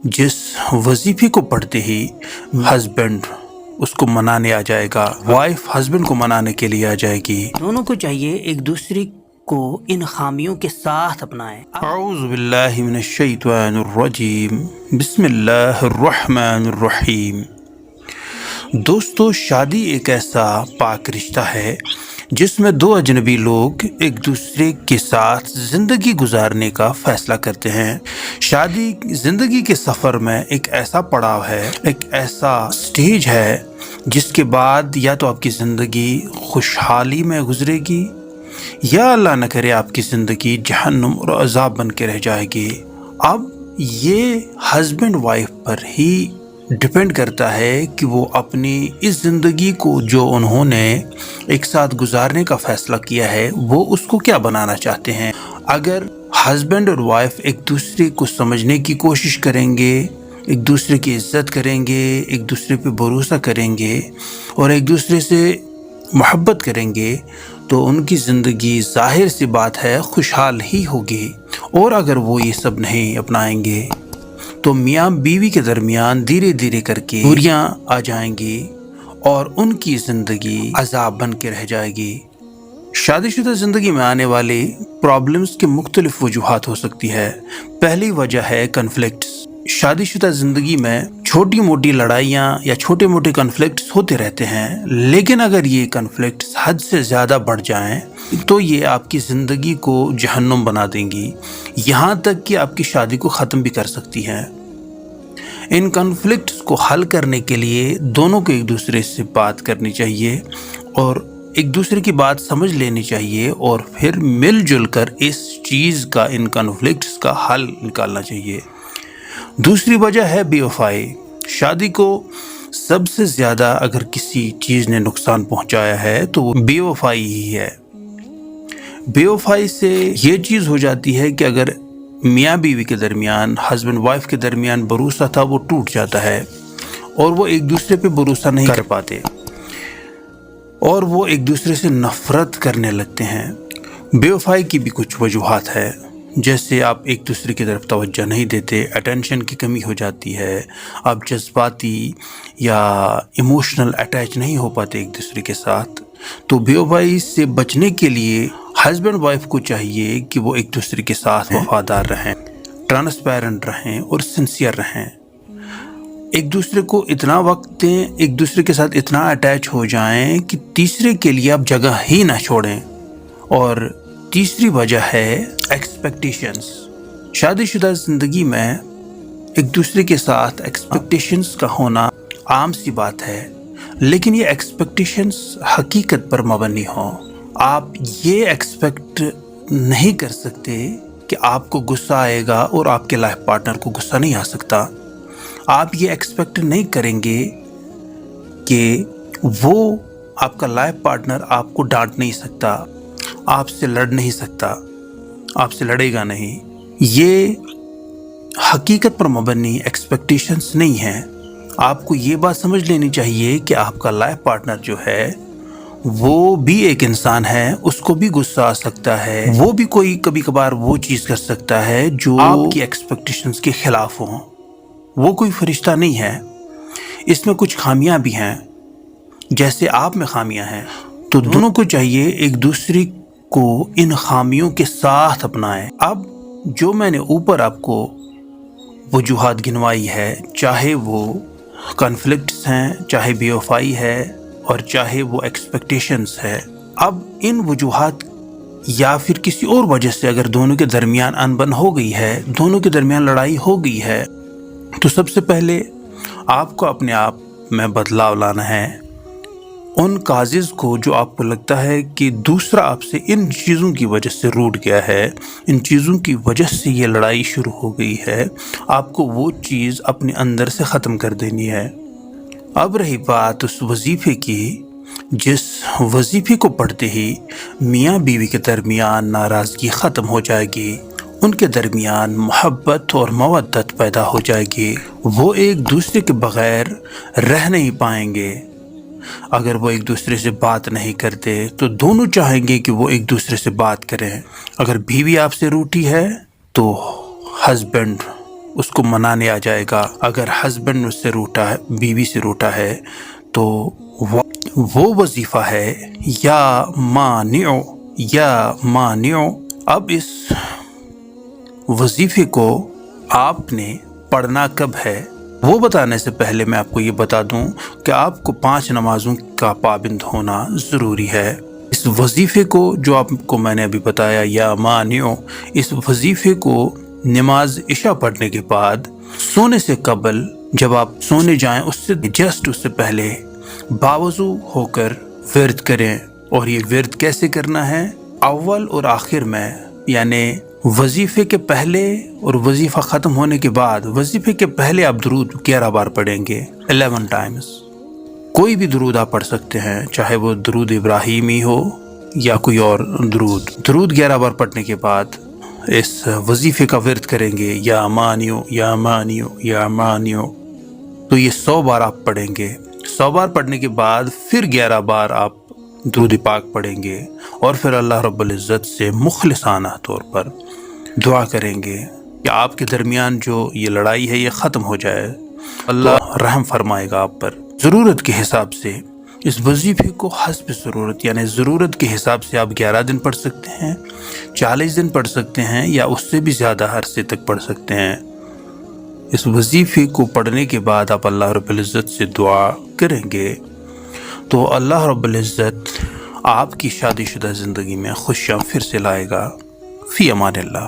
جس وظیفے کو پڑھتے ہی ہسبینڈ اس کو منانے آ جائے گا، وائف ہسبینڈ کو منانے کے لیے آ جائے گی۔ دونوں کو چاہیے ایک دوسرے کو ان خامیوں کے ساتھ اپنائیں۔ اعوذ باللہ من الشیطان الرجیم، بسم اللہ الرحمن الرحیم۔ دوستو، شادی ایک ایسا پاک رشتہ ہے جس میں دو اجنبی لوگ ایک دوسرے کے ساتھ زندگی گزارنے کا فیصلہ کرتے ہیں۔ شادی زندگی کے سفر میں ایک ایسا پڑاؤ ہے، ایک ایسا سٹیج ہے جس کے بعد یا تو آپ کی زندگی خوشحالی میں گزرے گی یا اللہ نہ کرے آپ کی زندگی جہنم اور عذاب بن کے رہ جائے گی۔ اب یہ ہسبینڈ وائف پر ہی ڈپینڈ کرتا ہے کہ وہ اپنی اس زندگی کو جو انہوں نے ایک ساتھ گزارنے کا فیصلہ کیا ہے وہ اس کو کیا بنانا چاہتے ہیں۔ اگر ہسبینڈ اور وائف ایک دوسرے کو سمجھنے کی کوشش کریں گے، ایک دوسرے کی عزت کریں گے، ایک دوسرے پہ بھروسہ کریں گے اور ایک دوسرے سے محبت کریں گے تو ان کی زندگی ظاہر سی بات ہے خوشحال ہی ہوگی۔ اور اگر وہ یہ سب نہیں اپنائیں گے تو میاں بیوی کے درمیان دھیرے دھیرے کر کے دوریاں آ جائیں گی اور ان کی زندگی عذاب بن کے رہ جائے گی۔ شادی شدہ زندگی میں آنے والی پرابلمز کی مختلف وجوہات ہو سکتی ہے۔ پہلی وجہ ہے کنفلکٹس۔ شادی شدہ زندگی میں چھوٹی موٹی لڑائیاں یا چھوٹے موٹے کنفلکٹس ہوتے رہتے ہیں، لیکن اگر یہ کنفلکٹس حد سے زیادہ بڑھ جائیں تو یہ آپ کی زندگی کو جہنم بنا دیں گی، یہاں تک کہ آپ کی شادی کو ختم بھی کر سکتی ہیں۔ ان کنفلکٹس کو حل کرنے کے لیے دونوں کو ایک دوسرے سے بات کرنی چاہیے اور ایک دوسرے کی بات سمجھ لینی چاہیے اور پھر مل جل کر اس چیز کا، ان کنفلکٹس کا حل نکالنا چاہیے۔ دوسری وجہ ہے بے وفائی۔ شادی کو سب سے زیادہ اگر کسی چیز نے نقصان پہنچایا ہے تو وہ بے وفائی ہی ہے۔ بے وفائی سے یہ چیز ہو جاتی ہے کہ اگر میاں بیوی کے درمیان، ہسبینڈ وائف کے درمیان بھروسہ تھا وہ ٹوٹ جاتا ہے اور وہ ایک دوسرے پہ بھروسہ نہیں کر پاتے اور وہ ایک دوسرے سے نفرت کرنے لگتے ہیں۔ بے وفائی کی بھی کچھ وجوہات ہے، جیسے آپ ایک دوسرے کی طرف توجہ نہیں دیتے، اٹینشن کی کمی ہو جاتی ہے، آپ جذباتی یا ایموشنل اٹیچ نہیں ہو پاتے ایک دوسرے کے ساتھ۔ تو بے وفائی سے بچنے کے لیے ہسبینڈ وائف کو چاہیے کہ وہ ایک دوسرے کے ساتھ وفادار رہیں، ٹرانسپیرنٹ رہیں اور سنسیئر رہیں۔ ایک دوسرے کو اتنا وقت دیں، ایک دوسرے کے ساتھ اتنا اٹیچ ہو جائیں کہ تیسرے کے لیے آپ جگہ ہی نہ چھوڑیں۔ اور تیسری وجہ ہے ایکسپیکٹیشنز۔ شادی شدہ زندگی میں ایک دوسرے کے ساتھ ایکسپیکٹیشنز کا ہونا عام سی بات ہے، لیکن یہ ایکسپیکٹیشنز حقیقت پر مبنی ہوں۔ آپ یہ ایکسپیکٹ نہیں کر سکتے کہ آپ کو غصہ آئے گا اور آپ کے لائف پارٹنر کو غصہ نہیں آ سکتا۔ آپ یہ ایکسپیکٹ نہیں کریں گے کہ وہ آپ کا لائف پارٹنر آپ کو ڈانٹ نہیں سکتا، آپ سے لڑ نہیں سکتا، آپ سے لڑے گا نہیں۔ یہ حقیقت پر مبنی ایکسپیکٹیشنز نہیں ہیں۔ آپ کو یہ بات سمجھ لینی چاہیے کہ آپ کا لائف پارٹنر جو ہے وہ بھی ایک انسان ہے، اس کو بھی غصہ آ سکتا ہے، وہ بھی کوئی کبھی کبھار وہ چیز کر سکتا ہے جو آپ کی ایکسپیکٹیشنز کے خلاف ہوں۔ وہ کوئی فرشتہ نہیں ہے، اس میں کچھ خامیاں بھی ہیں جیسے آپ میں خامیاں ہیں۔ تو دونوں کو چاہیے ایک دوسرے کو ان خامیوں کے ساتھ اپنائیں۔ اب جو میں نے اوپر آپ کو وجوہات گنوائی ہے، چاہے وہ کنفلکٹس ہیں، چاہے بے وفائی ہے اور چاہے وہ ایکسپیکٹیشنز ہے، اب ان وجوہات یا پھر کسی اور وجہ سے اگر دونوں کے درمیان انبن ہو گئی ہے، دونوں کے درمیان لڑائی ہو گئی ہے، تو سب سے پہلے آپ کو اپنے آپ میں بدلاؤ لانا ہے۔ ان کازز کو جو آپ کو لگتا ہے کہ دوسرا آپ سے ان چیزوں کی وجہ سے روٹ گیا ہے، ان چیزوں کی وجہ سے یہ لڑائی شروع ہو گئی ہے، آپ کو وہ چیز اپنے اندر سے ختم کر دینی ہے۔ اب رہی بات اس وظیفے کی، جس وظیفے کو پڑھتے ہی میاں بیوی کے درمیان ناراضگی ختم ہو جائے گی، ان کے درمیان محبت اور مودت پیدا ہو جائے گی، وہ ایک دوسرے کے بغیر رہ نہیں پائیں گے۔ اگر وہ ایک دوسرے سے بات نہیں کرتے تو دونوں چاہیں گے کہ وہ ایک دوسرے سے بات کریں۔ اگر بیوی آپ سے روٹھی ہے تو ہسبینڈ اس کو منانے آ جائے گا۔ اگر ہسبینڈ اس سے روٹا ہے، بیوی سے روٹا ہے، تو وہ وظیفہ ہے یا مانعو، یا مانعو۔ اب اس وظیفے کو آپ نے پڑھنا کب ہے، وہ بتانے سے پہلے میں آپ کو یہ بتا دوں کہ آپ کو 5 نمازوں کا پابند ہونا ضروری ہے۔ اس وظیفے کو جو آپ کو میں نے ابھی بتایا یا مانعو، اس وظیفے کو نماز عشاء پڑھنے کے بعد سونے سے قبل، جب آپ سونے جائیں اس سے پہلے باوضو ہو کر ورد کریں۔ اور یہ ورد کیسے کرنا ہے؟ اول اور آخر میں، یعنی وظیفے کے پہلے اور وظیفہ ختم ہونے کے بعد، وظیفے کے پہلے آپ درود 11 بار پڑھیں گے، 11 ٹائمز۔ کوئی بھی درود آپ پڑھ سکتے ہیں، چاہے وہ درود ابراہیمی ہو یا کوئی اور درود 11 بار پڑھنے کے بعد اس وظیفے کا ورد کریں گے، یا مانیو یا مانیو یا مانیو۔ تو یہ 100 بار آپ پڑھیں گے۔ 100 بار پڑھنے کے بعد پھر 11 بار آپ درود پاک پڑھیں گے، اور پھر اللہ رب العزت سے مخلصانہ طور پر دعا کریں گے کہ آپ کے درمیان جو یہ لڑائی ہے یہ ختم ہو جائے، اللہ رحم فرمائے گا آپ پر۔ ضرورت کے حساب سے اس وظیفے کو حسب ضرورت، یعنی ضرورت کے حساب سے آپ 11 دن پڑھ سکتے ہیں، 40 دن پڑھ سکتے ہیں، یا اس سے بھی زیادہ عرصے تک پڑھ سکتے ہیں۔ اس وظیفے کو پڑھنے کے بعد آپ اللہ رب العزت سے دعا کریں گے تو اللہ رب العزت آپ کی شادی شدہ زندگی میں خوشیاں پھر سے لائے گا۔ فی امان اللہ۔